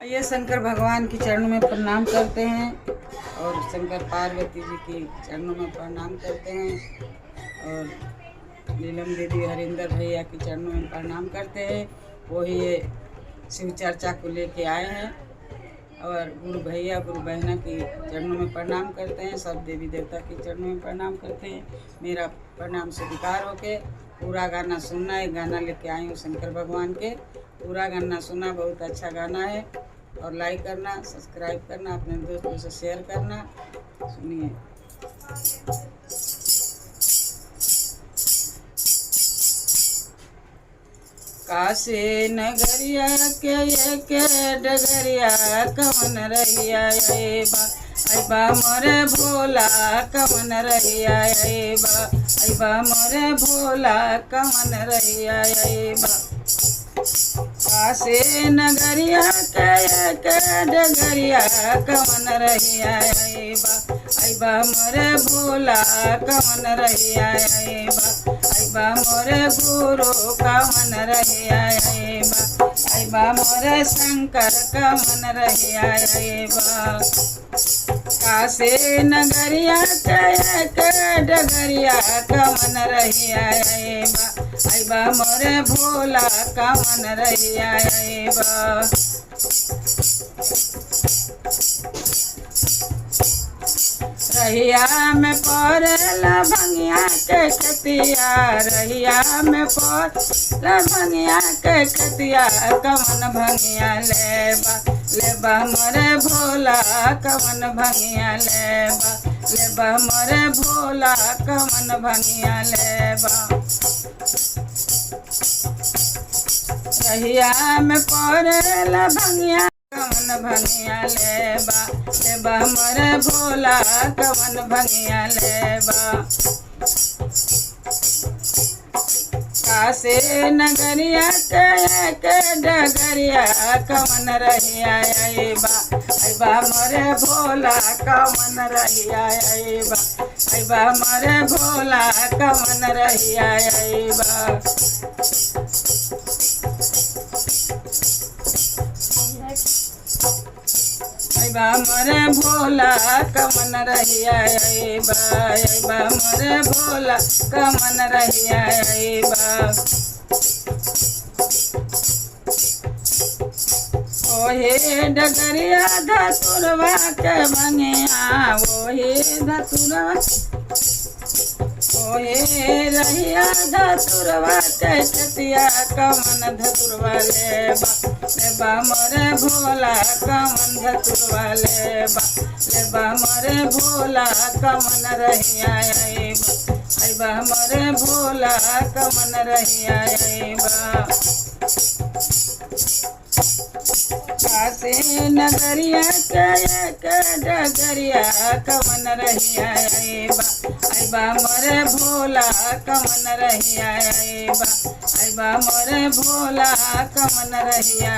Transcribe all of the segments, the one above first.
ये शंकर भगवान के चरणों में प्रणाम करते हैं और शंकर पार्वती जी के चरणों में प्रणाम करते हैं और नीलम दीदी हरिंदर भैया के चरणों में प्रणाम करते हैं। वही ये शिव चर्चा को लेके आए हैं और गुरु भैया गुरु बहना के चरणों में प्रणाम करते हैं। सब देवी देवता के चरणों में प्रणाम करते हैं। मेरा प्रणाम स्वीकार होके पूरा गाना सुनना है। गाना लेके आई हूँ शंकर भगवान के। पूरा गाना सुना, बहुत अच्छा गाना है और लाइक करना, सब्सक्राइब करना, अपने दोस्तों से शेयर करना। सुनिए। काशी नगरिया के एक डगरिया कवन रहिया अबा मोरे भोला कवन रहिया अबा मोरे भोला कवन रहिया काशी नगरिया के एक डगरिया कवन रहिया अबा मोरे भोला कवन रहिया अबा मोरे गुरु कवन रहिया अबा मोरे शंकर कवन रहिया काशी नगरिया के एक डगरिया कवन रहिया अबा मोरे भोला कवन रहिया रहिया में पड़ेला भंगिया के खतिया रहिया में पड़ेला भंगिया के खतिया कवन भंगिया लेबा मोरे भोला कवन भंगिया लेबा मोरे भोला कवन भंगिया लेबा रहिया में पड़ेला भंगिया कवन भंगिया लेबा मोरे भोला कवन भंगिया लेबा काशी नगरिया के एक डगरिया कवन रहिया अबा मोरे भोला कवन रहिया अबा मोरे भोला कवन रहिया अबा मोरे भोला कवन रहिया अबा मोरे भोला कवन रहिया ओहे डगरिया धतुरवा के भंगिया ओहे धतुरवा ओहे रहिया धतुरवा के खतिया कवन धतुरवा लेबा मोरे भोला कवन धतुरवा लेबा मोरे भोला कवन रहिया अबा मोरे भोला कवन रहिया काशी नगरिया के एक डगरिया कवन रहिया अबा मोरे भोला कवन रहिया अबा मोरे भोला कवन रहिया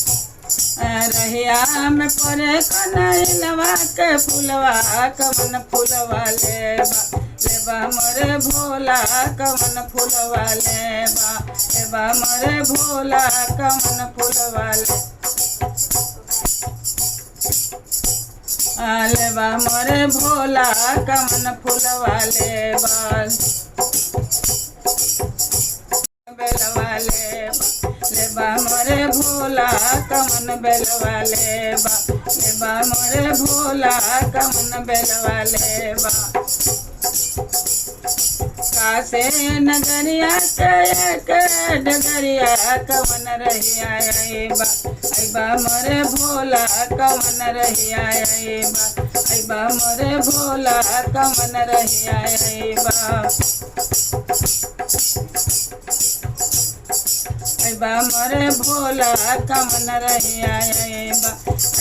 रहिया में पड़े कनैलवा के फूलवा कवन फूलवा लेबा मोरे भोला कवन फूलवा लेबा मोरे भोला कवन फूलवा लेबा मोरे भोला कवन फूलवा बेलवा लेबा मोरे भोला कवन बेलवा लेबा मोरे भोला कवन बेलवा लेबा काशी नगरिया के एक डगरिया कवन रहिया अबा मोरे भोला कवन रहिया अबा मोरे भोला कवन रहिया अबा मोरे भोला कवन रहिया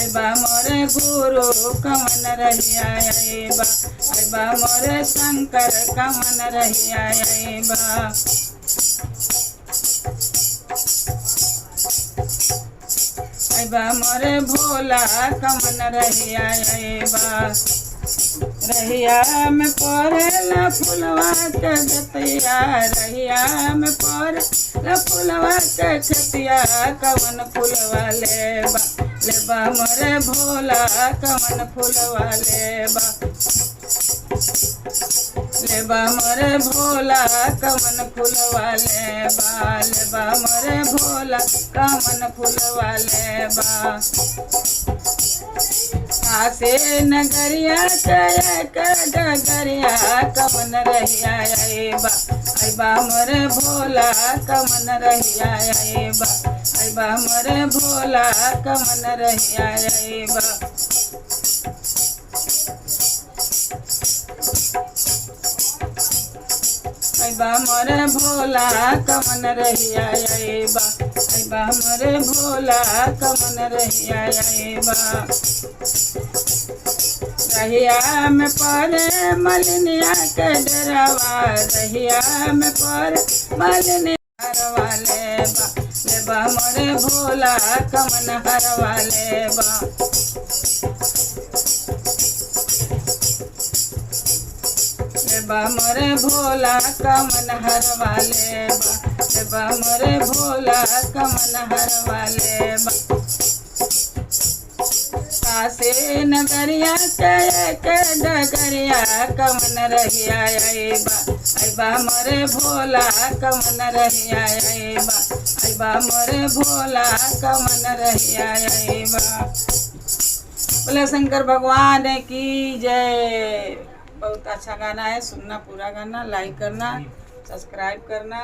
अबा मोरे गुरु कवन रहिया अबा मोरे शंकर कवन रहिया अबा मोरे भोला कवन रहिया रहिया में पड़ेला फुलवा के गतिया, रहिया में पड़ेला फुलवा के खतिया, कवन फुलवा लेबा मोरे भोला, कवन फुलवा लेबा मोरे भोला, कवन फुलवा लेबा मोरे भोला, कवन फुलवा लेबा। आसे नगरिया के डगरिया, कवन रहिया अइबा मोरे भोला, कवन रहिया अइबा मोरे भोला, कवन रहिया अइबा। अइबा मोरे भोला, कवन रहिया अइबा मोरे भोला, कवन रहिया अइबा। रहिया में पड़े मलिनिया के डरवा, रहिया में पड़े मलिनिया हरवा लेबा मोरे भोला, कवन हरवा लेबा। लेबा मोरे भोला, कवन हरवा लेबा मोरे भोला, कवन हरवा लेबा। कासे नगरिया के डगरिया, कवन रहिया अइबा मोरे भोला, कवन रहिया अइबा मोरे भोला, कवन रहिया अइबा। बोले शंकर भगवान की जय। बहुत अच्छा गाना है, सुनना पूरा गाना, लाइक करना, सब्सक्राइब करना।